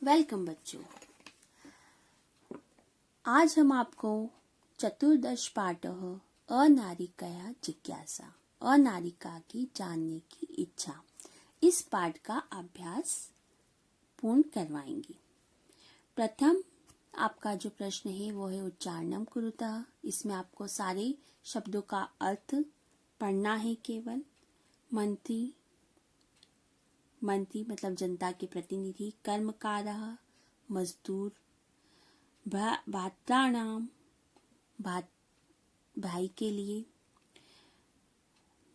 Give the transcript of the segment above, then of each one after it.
Welcome बच्चों। आज हम आपको चतुर्दश पाठः अनारिकया जिज्ञासा, अनारिका की जानने की इच्छा, इस पाठ का अभ्यास पूर्ण करवाएंगे। प्रथम आपका जो प्रश्न है वो है उच्चारणम कुरुतः। इसमें आपको सारे शब्दों का अर्थ पढ़ना है। केवल मंत्री, मंत्री मतलब जनता के प्रतिनिधि, कर्मकारः मजदूर, भात्राणाम भाई के लिए,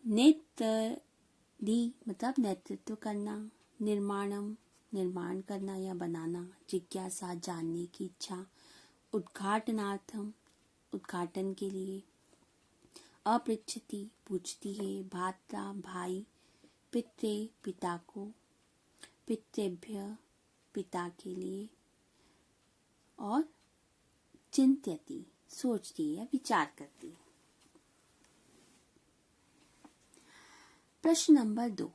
नेतृत्व मतलब नेतृत्व करना, निर्माणम निर्माण करना या बनाना, जिज्ञासा जानने की इच्छा, उद्घाटनार्थम उद्घाटन के लिए, अपृच्छति पूछती है, भात्रा भाई, पित्रे पिता को, पितृभ्य पिता के लिए, और चिंत्यति सोचती है, विचार करती है। प्रश्न नंबर 2,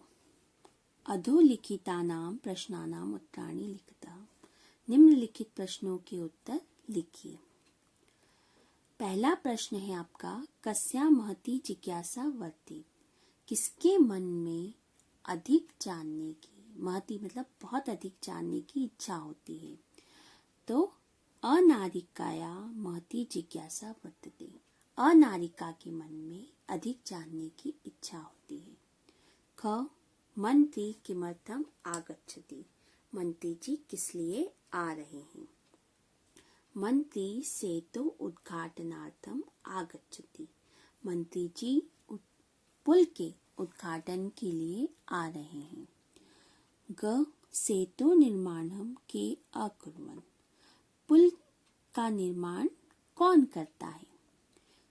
अधोलिखितानां प्रश्नानां उत्तराणि लिखतः। निम्नलिखित प्रश्नों के उत्तर लिखिए। पहला प्रश्न है आपका, कस्या महती जिज्ञासा वर्तेत, किसके मन में अधिक जानने की, महती मतलब बहुत अधिक जानने की इच्छा होती है। तो अनारिकाया महती जिज्ञासा वर्तते, अनारिका के मन में अधिक जानने की इच्छा होती है। ख, मंत्री किमर्थम आगच्छति, मंत्री जी किस लिए आ रहे हैं। मंत्री सेतु उद्घाटनार्थम आगच्छति, मंत्री जी पुल के उद्घाटन के लिए आ रहे हैं। ग, सेतु निर्माणम के अकुर्वन्, पुल का निर्माण कौन करता है।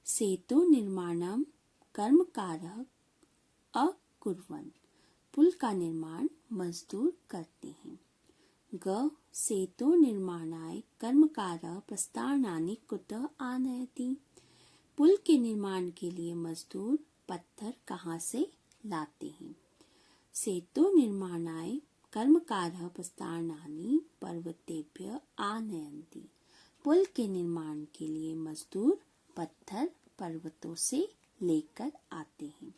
सेतु निर्माणम कर्मकारः अकुर्वन्, पुल का निर्माण मजदूर करते हैं। ग, सेतु निर्माणाय कर्मकारः प्रस्तराणि कुतः आनयति, पुल के निर्माण के लिए मजदूर पत्थर कहाँ से लाते हैं। सेतु निर्माणाय कर्मकारः प्रस्तराणि पर्वतेभ्यः आनयन्ति, पुल के निर्माण के लिए मजदूर पत्थर पर्वतों से लेकर आते हैं।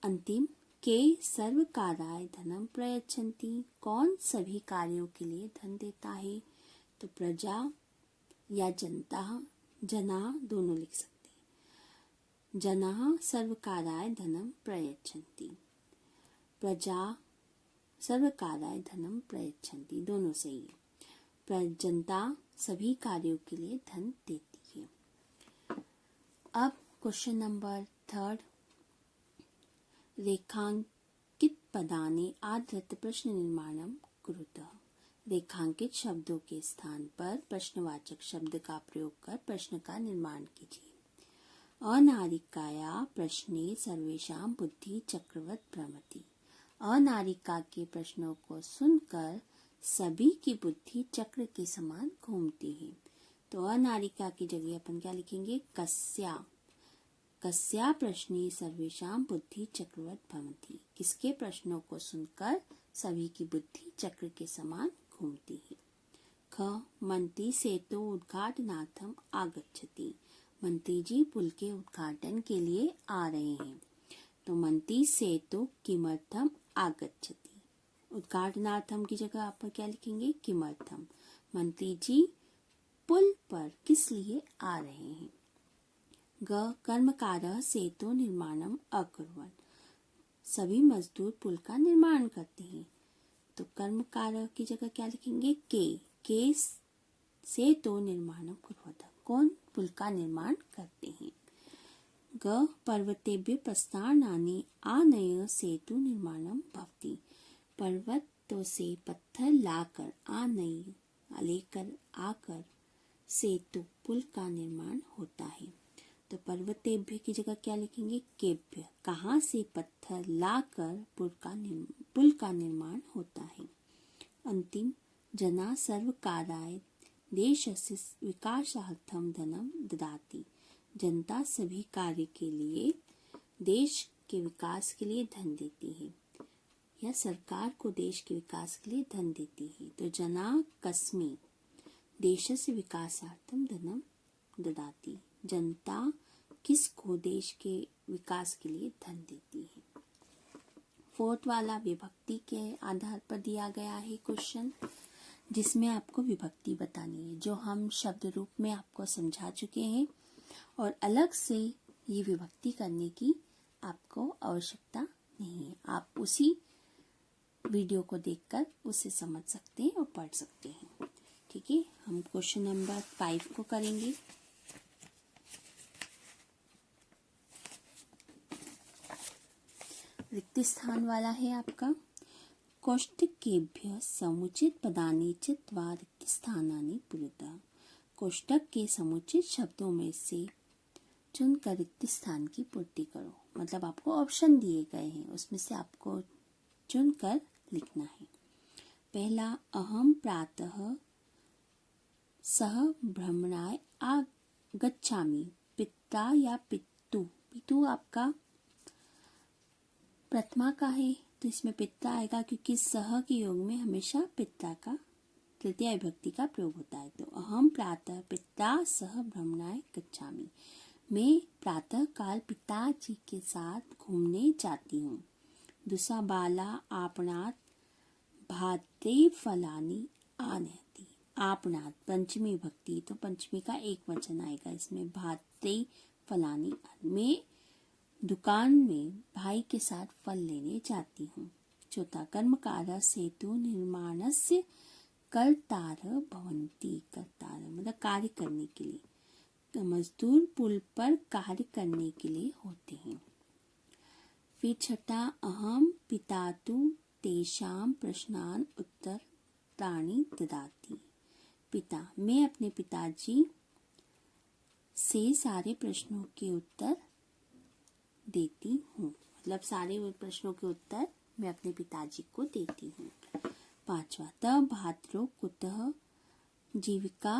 अंतिम, के सर्वकाराय धनम प्रयच्छन्ति, कौन सभी कार्यों के लिए धन देता है। तो प्रजा या जनता, जना दोनों लिख सकते हैं। जना सर्वकाराय धनम प्रयच्छन्ति, प्रजा सर्वकाराय धनम प्रयच्छन्ति, दोनों सही है। जनता सभी कार्यों के लिए धन देती है। अब क्वेश्चन नंबर 3, रेखांकित पदानि आधृत्य प्रश्न निर्माणम कुरुतः, रेखांकित शब्दों के स्थान पर प्रश्नवाचक शब्द का प्रयोग कर प्रश्न का निर्माण कीजिए। अनारिकाया प्रश्ने सर्वेषां बुद्धि चक्रवत् भ्रमति, अनारिका के प्रश्नों को सुनकर सभी की बुद्धि चक्र के समान घूमती है। तो अनारिका की जगह अपन क्या लिखेंगे, कस्या, कस्या प्रश्ने सर्वेषां बुद्धि चक्रवत् भ्रमति, किसके प्रश्नों को सुनकर सभी की बुद्धि चक्र के समान घूमती है। ख, मंत्री सेतु उद्घाटनार्थम आगच्छति, मंत्री जी पुल के उद्घाटन के लिए आ रहे हैं। तो मंत्री सेतु किमर्थम आगच्छति, उद्घाटनार्थम की जगह आप क्या लिखेंगे, किमर्थम, मंत्री जी पुल पर किस लिए आ रहे हैं। ग, कर्मकारः सेतु निर्माणम अकुर्वन्, सभी मजदूर पुल का निर्माण करते हैं। तो कर्मकारः की जगह क्या लिखेंगे, के सेतु निर्माणम कुर्वतः, कौन पुल का निर्माण करते हैं। ग, पर्वतेभ्यः प्रस्तराणि आनय सेतु निर्माणम भवति, पर्वतों से पत्थर लाकर, आनय लेकर आकर, सेतु पुल का निर्माण होता है। तो पर्वतेभ्य की जगह क्या लिखेंगे, केभ्य, कहाँ से पत्थर लाकर पुल का निर्माण होता है। अंतिम, जना सर्वकाराय देशस्य विकासार्थम धनम ददाति, जनता सभी कार्य के लिए देश के विकास के लिए धन देती है। या सरकार को देश के विकास के लिए धन देती है। तो जना कस्मै देशस्य विकासार्थम धनम ददाति, जनता किसको देश के विकास के लिए धन देती है। फोर्थ वाला विभक्ति के आधार पर दिया गया है क्वेश्चन, जिसमें आपको विभक्ति बतानी है, जो हम शब्द रूप में आपको समझा चुके हैं और अलग से ये विभक्ति करने की आपको आवश्यकता नहीं है। आप उसी वीडियो को देखकर उसे समझ सकते हैं और पढ़ सकते हैं। ठीक है, हम क्वेश्चन नंबर 5 को करेंगे। रिक्त स्थान वाला है आपका। कोष्टकेभ्यः समुचित पदानि चित्वा रिक्त स्थानानि पूरतः। कोष्टक के समुचित शब्दों में से चुनकर रिक्त स्थान की पूर्ति करो। मतलब आपको ऑप्शन दिए गए हैं, उसमें से आपको चुनकर लिखना है। पहला, अहम प्रातः सह भ्रमणाय आगच्छामि। पिता या पितु, पितु आपका प्रथमा का है तो इसमें पिता आएगा, क्योंकि सह के योग में हमेशा पिता का तृतीय विभक्ति का प्रयोग होता है। तो अहम प्रातः पिता सह भ्रमणाय गच्छामि, मैं प्रातः काल पिताजी के साथ घूमने जाती हूँ। दूसरा, बाला आपणात भाते फलानी आनयति। आपणात पंचमी विभक्ति, तो पंचमी का एक वचन आएगा इसमें, भाते फलानी। मैं दुकान में भाई के साथ फल लेने जाती हूँ। चौथा, कर्मकारः सेतु निर्माणस्य कर्तारः भवन्ति। कर्तारः मतलब कार्य करने के लिए, तो मजदूर पुल पर कार्य करने के लिए होते हैं। फिर छठा, अहम पितातु तेषां प्रश्नान् उत्तराणि ददाति। पिता, मैं अपने पिताजी से सारे प्रश्नों के उत्तर देती हूँ। मतलब सारे प्रश्नों के उत्तर मैं अपने पिताजी को देती हूँ। पांचवा, तव भ्रातरौ कुतः जीविका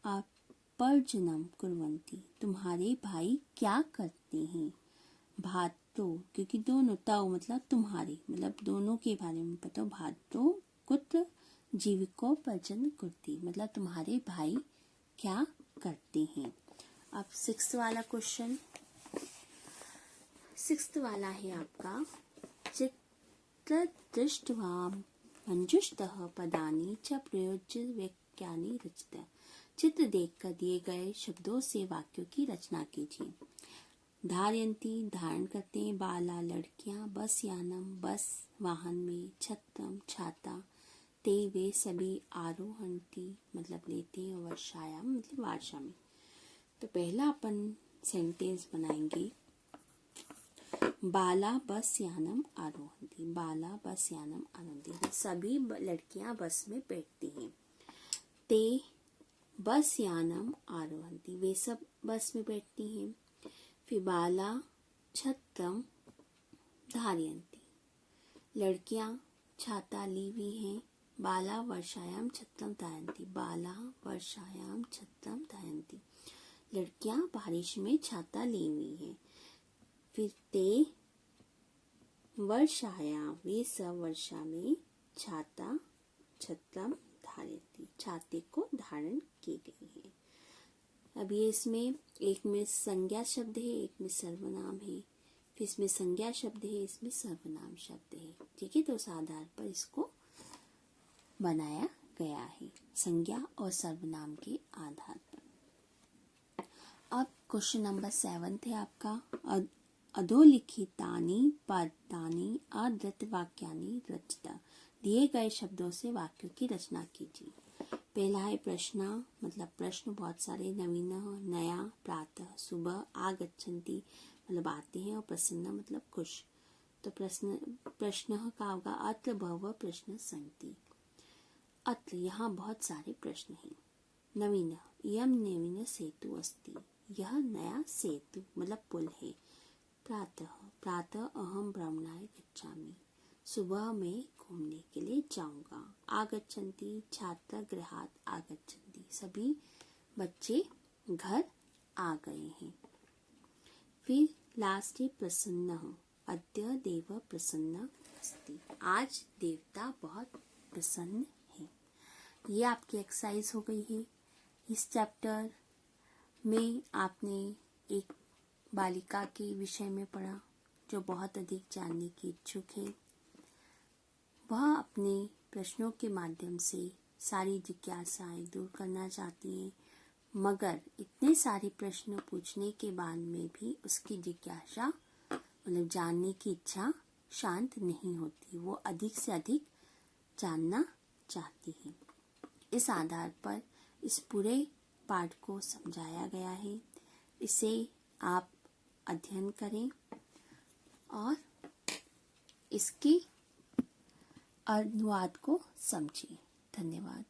उपार्जनं कुर्वन्ति। तुम्हारे भाई क्या करते हैं। भ्रातरौ क्योंकि दोनों, तव मतलब तुम्हारे, मतलब दोनों के बारे में पता। भ्रातरौ कुतः जीविकोपार्जनं कुर्वन्ति मतलब तुम्हारे भाई क्या करते हैं। अब सिक्स्थ वाला क्वेश्चन, सिक्स्थ वाला है आपका, चित्र दृष्ट्वा मंजुष्टः पदानि च प्रयोज्य वाक्यानि रचत। चित्र देखकर दिए गए शब्दों से वाक्यों की रचना कीजिए। धारयन्ति धारण करते हैं, बाला लड़कियां, बस यानम बस वाहन में, छत्रम छाता, ते वे सभी आरोहन्ति मतलब लेते हैं, वर्षायाम मतलब वर्षा में। तो पहला अपन सेंटेंस बनाएंगे, बाला बस यानम आरोहन्ति। बाला बस यानम आरोहन्ति सभी लड़कियां बस में बैठती हैं। ते बस यानम आरोहन्ति वे सब बस में बैठती हैं। फिर बाला छत्रम धारयन्ति लड़कियां छाता ली हुई हैं। बाला वर्षायाम छत्रम धारयन्ति बाला वर्षायाम छत्रम धारयन्ति लड़कियां बारिश में छाता ली हुई हैं। फिर ते वर्षायाम वे सब वर्षा में छाता छत्रम धारयन्ति छाते को धारण की गई है। अब ये इसमें एक में संज्ञा शब्द है, एक में सर्वनाम है। फिर इसमें संज्ञा शब्द है, इसमें सर्वनाम शब्द है। ठीक है, तो उस आधार पर इसको बनाया गया है, संज्ञा और सर्वनाम के आधार पर। अब क्वेश्चन नंबर 7 है आपका, अधोलिखितानि पदानि आदृत वाक्यानि रचत। दिए गए शब्दों से वाक्यों की रचना कीजिए। पहला है प्रश्न, मतलब प्रश्न बहुत सारे, नवीनः नया, प्रातः सुबह, आगच्छन्ति मतलब आते हैं, और प्रसन्न मतलब खुश। तो प्रश्न का होगा अत्र बहवः प्रश्न सन्ति। अत्र यहाँ बहुत सारे प्रश्न हैं। नवीनः इयं नवीन सेतु अस्ति, यह नया सेतु मतलब पुल है। प्रातः अहम भ्रमणाय गच्छामि, सुबह में घूमने के लिए जाऊंगा। आगच्छन्ति छात्र गृहात् आगच्छन्ति सभी बच्चे घर आ गए हैं। फिर लास्ट है प्रसन्न, अद्य देव प्रसन्न अस्ति। आज देवता बहुत प्रसन्न है। ये आपकी एक्सरसाइज हो गई है। इस चैप्टर में आपने एक बालिका के विषय में पढ़ा जो बहुत अधिक जानने की इच्छुक है। वह अपने प्रश्नों के माध्यम से सारी जिज्ञासाएं दूर करना चाहती है, मगर इतने सारे प्रश्न पूछने के बाद में भी उसकी जिज्ञासा मतलब जानने की इच्छा शांत नहीं होती। वो अधिक से अधिक जानना चाहती है। इस आधार पर इस पूरे पाठ को समझाया गया है। इसे आप अध्ययन करें और इसकी अनुवाद को समझें। धन्यवाद।